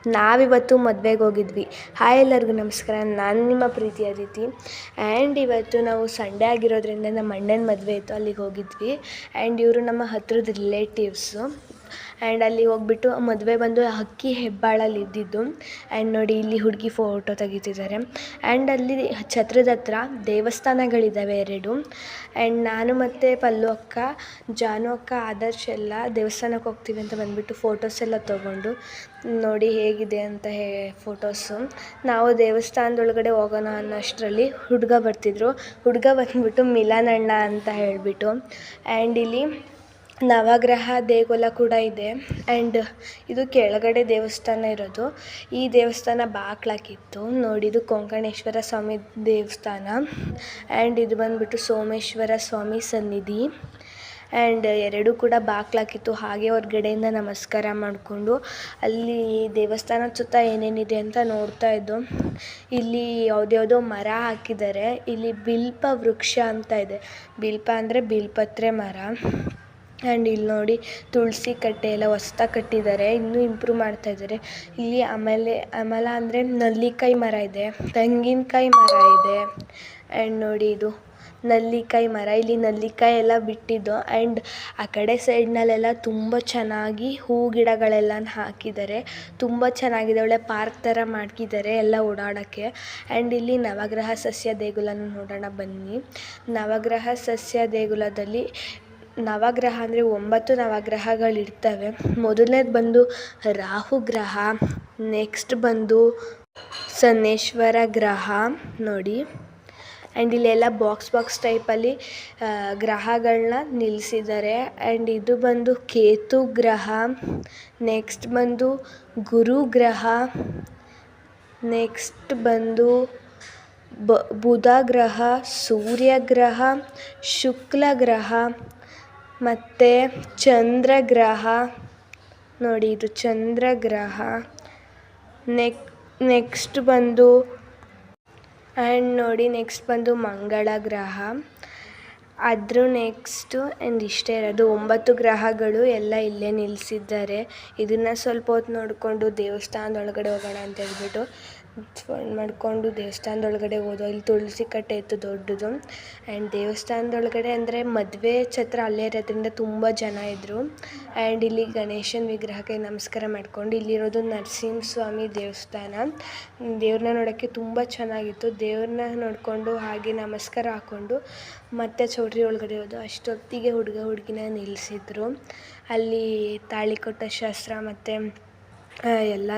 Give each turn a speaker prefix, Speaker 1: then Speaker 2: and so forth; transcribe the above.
Speaker 1: ನಾವಿವತ್ತು ಮದುವೆಗೆ ಹೋಗಿದ್ವಿ. ಹಾಯ್ ಎಲ್ಲರಿಗೂ ನಮಸ್ಕಾರ, ನಾನು ನಿಮ್ಮ ಪ್ರೀತಿ ಅದಿತಿ. ಆ್ಯಂಡ್ ಇವತ್ತು ನಾವು ಸಂಡೇ ಆಗಿರೋದ್ರಿಂದ ನಮ್ಮ ಅಣ್ಣನ ಮದುವೆ ಇತ್ತು, ಅಲ್ಲಿಗೆ ಹೋಗಿದ್ವಿ. ಆ್ಯಂಡ್ ಇವರು ನಮ್ಮ ಹತ್ರದ ರಿಲೇಟಿವ್ಸು. ಆ್ಯಂಡ್ ಅಲ್ಲಿ ಹೋಗ್ಬಿಟ್ಟು ಮದುವೆ ಬಂದು ಹಕ್ಕಿ ಹೆಬ್ಬಾಳಲ್ಲಿ ಇದ್ದಿದ್ದು. ಆ್ಯಂಡ್ ನೋಡಿ ಇಲ್ಲಿ ಹುಡುಗಿ ಫೋಟೋ ತೆಗಿತಿದ್ದಾರೆ. ಆ್ಯಂಡ್ ಅಲ್ಲಿ ಛತ್ರದ ಹತ್ರ ದೇವಸ್ಥಾನಗಳಿದ್ದಾವೆ 2. ಆ್ಯಂಡ್ ನಾನು ಮತ್ತು ಪಲ್ಲು ಅಕ್ಕ, ಜಾನು ಅಕ್ಕ, ಆದರ್ಶ್ ಎಲ್ಲ ದೇವಸ್ಥಾನಕ್ಕೆ ಹೋಗ್ತೀವಿ ಅಂತ ಬಂದುಬಿಟ್ಟು ಫೋಟೋಸ್ ಎಲ್ಲ ತೊಗೊಂಡು ನೋಡಿ ಹೇಗಿದೆ ಅಂತ ಫೋಟೋಸು. ನಾವು ದೇವಸ್ಥಾನದೊಳಗಡೆ ಹೋಗೋಣ ಅನ್ನೋಷ್ಟರಲ್ಲಿ ಹುಡುಗ ಬಂದುಬಿಟ್ಟು ಮಿಲನ್ ಅಣ್ಣ ಅಂತ ಹೇಳಿಬಿಟ್ಟು. ಆ್ಯಂಡ್ ಇಲ್ಲಿ ನವಗ್ರಹ ದೇಗುಲ ಕೂಡ ಇದೆ. ಆ್ಯಂಡ್ ಇದು ಕೆಳಗಡೆ ದೇವಸ್ಥಾನ ಇರೋದು. ಈ ದೇವಸ್ಥಾನ ಬಾಗ್ಲಾಕಿತ್ತು ನೋಡಿ, ಇದು ಕೊಂಕಣೇಶ್ವರ ಸ್ವಾಮಿ ದೇವಸ್ಥಾನ. ಆ್ಯಂಡ್ ಇದು ಬಂದುಬಿಟ್ಟು ಸೋಮೇಶ್ವರ ಸ್ವಾಮಿ ಸನ್ನಿಧಿ. ಆ್ಯಂಡ್ 2 ಕೂಡ ಬಾಗ್ಲಾಕಿತ್ತು. ಹಾಗೆ ಹೊರಗಡೆಯಿಂದ ನಮಸ್ಕಾರ ಮಾಡಿಕೊಂಡು ಅಲ್ಲಿ ದೇವಸ್ಥಾನದ ಸುತ್ತ ಏನೇನಿದೆ ಅಂತ ನೋಡ್ತಾ ಇದ್ದು. ಇಲ್ಲಿ ಯಾವುದ್ಯಾವುದೋ ಮರ ಹಾಕಿದ್ದಾರೆ. ಇಲ್ಲಿ ಬಿಲ್ವ ವೃಕ್ಷ ಅಂತ ಇದೆ. ಬಿಲ್ವ ಅಂದರೆ ಬಿಲ್ಪತ್ರೆ ಮರ. ಆ್ಯಂಡ್ ಇಲ್ಲಿ ನೋಡಿ ತುಳಸಿ ಕಟ್ಟೆ ಎಲ್ಲ ಹೊಸ್ದಾಗಿ ಕಟ್ಟಿದ್ದಾರೆ, ಇನ್ನೂ ಇಂಪ್ರೂವ್ ಮಾಡ್ತಾಯಿದ್ದಾರೆ. ಇಲ್ಲಿ ಅಮಲ ಅಂದರೆ ನಲ್ಲಿಕಾಯಿ ಮರ ಇದೆ, ತೆಂಗಿನಕಾಯಿ ಮರ ಇದೆ. ಆ್ಯಂಡ್ ನೋಡಿ ಇದು ನಲ್ಲಿಕಾಯಿ ಮರ, ಇಲ್ಲಿ ನಲ್ಲಿಕಾಯಿ ಎಲ್ಲ ಬಿಟ್ಟಿದ್ದು. ಆ್ಯಂಡ್ ಆ ಕಡೆ ಸೈಡ್ನಲ್ಲೆಲ್ಲ ತುಂಬ ಚೆನ್ನಾಗಿ ಹೂ ಗಿಡಗಳೆಲ್ಲ ಹಾಕಿದ್ದಾರೆ. ತುಂಬ ಚೆನ್ನಾಗಿದೆ, ಒಳ್ಳೆ ಪಾರ್ಕ್ ಥರ ಮಾಡ್ಕಿದ್ದಾರೆ ಎಲ್ಲ ಓಡಾಡೋಕ್ಕೆ. ಆ್ಯಂಡ್ ಇಲ್ಲಿ ನವಗ್ರಹ ಸಸ್ಯ ದೇಗುಲನ ನೋಡೋಣ ಬನ್ನಿ. ನವಗ್ರಹ ಸಸ್ಯ ದೇಗುಲದಲ್ಲಿ ನವಗ್ರಹ ಅಂದರೆ 9 ನವಗ್ರಹಗಳಿರ್ತವೆ. ಮೊದಲನೇದು ಬಂದು ರಾಹು ಗ್ರಹ, ನೆಕ್ಸ್ಟ್ ಬಂದು ಶನೈಶ್ವರ ಗ್ರಹ ನೋಡಿ. ಆ್ಯಂಡ್ ಇಲ್ಲೆಲ್ಲ ಬಾಕ್ಸ್ ಟೈಪಲ್ಲಿ ಗ್ರಹಗಳನ್ನ ನಿಲ್ಲಿಸಿದ್ದಾರೆ. ಆ್ಯಂಡ್ ಇದು ಬಂದು ಕೇತು ಗ್ರಹ, ನೆಕ್ಸ್ಟ್ ಬಂದು ಗುರು ಗ್ರಹ, ನೆಕ್ಸ್ಟ್ ಬಂದು ಬುಧ ಗ್ರಹ, ಸೂರ್ಯ ಗ್ರಹ, ಶುಕ್ಲ ಗ್ರಹ ಮತ್ತು ಚಂದ್ರಗ್ರಹ ನೋಡಿ, ಇದು ಚಂದ್ರಗ್ರಹ. ನೆಕ್ಸ್ಟ್ ಬಂದು ನೆಕ್ಸ್ಟ್ ಬಂದು ಮಂಗಳ ಗ್ರಹ. ಅದ್ರ ನೆಕ್ಸ್ಟು ಆ್ಯಂಡ್ ಇಷ್ಟೇ ಇರೋದು 9 ಗ್ರಹಗಳು ಎಲ್ಲ ಇಲ್ಲೇ ನಿಲ್ಲಿಸಿದ್ದಾರೆ. ಇದನ್ನು ಸ್ವಲ್ಪ ಹೊತ್ತು ನೋಡಿಕೊಂಡು ದೇವಸ್ಥಾನದೊಳಗಡೆ ಹೋಗೋಣ ಅಂತ ಹೇಳ್ಬಿಟ್ಟು ಮಾಡಿಕೊಂಡು ದೇವಸ್ಥಾನದೊಳಗಡೆ ಹೋದೋ. ಇಲ್ಲಿ ತುಳಸಿ ಕಟ್ಟೆ ಇತ್ತು ದೊಡ್ಡದು. ಆ್ಯಂಡ್ ದೇವಸ್ಥಾನದೊಳಗಡೆ ಅಂದರೆ ಮದುವೆ ಛತ್ರ ಅಲ್ಲೇ ಇರೋದ್ರಿಂದ ತುಂಬ ಜನ ಇದ್ದರು. ಆ್ಯಂಡ್ ಇಲ್ಲಿ ಗಣೇಶನ ವಿಗ್ರಹಕ್ಕೆ ನಮಸ್ಕಾರ ಮಾಡಿಕೊಂಡು, ಇಲ್ಲಿರೋದು ನರಸಿಂಹಸ್ವಾಮಿ ದೇವಸ್ಥಾನ. ದೇವ್ರನ್ನ ನೋಡೋಕ್ಕೆ ತುಂಬ ಚೆನ್ನಾಗಿತ್ತು. ದೇವ್ರನ್ನ ನೋಡಿಕೊಂಡು ಹಾಗೆ ನಮಸ್ಕಾರ ಹಾಕ್ಕೊಂಡು ಮತ್ತೆ ಚೌಟ್ರಿ ಒಳಗಡೆ ಹೋದೋ. ಅಷ್ಟೊತ್ತಿಗೆ ಹುಡುಗ ಹುಡುಗಿನ ನಿಲ್ಲಿಸಿದ್ರು. ಅಲ್ಲಿ ತಾಳಿ ಕೊಟ್ಟ ಶಾಸ್ತ್ರ ಮತ್ತು ಎಲ್ಲ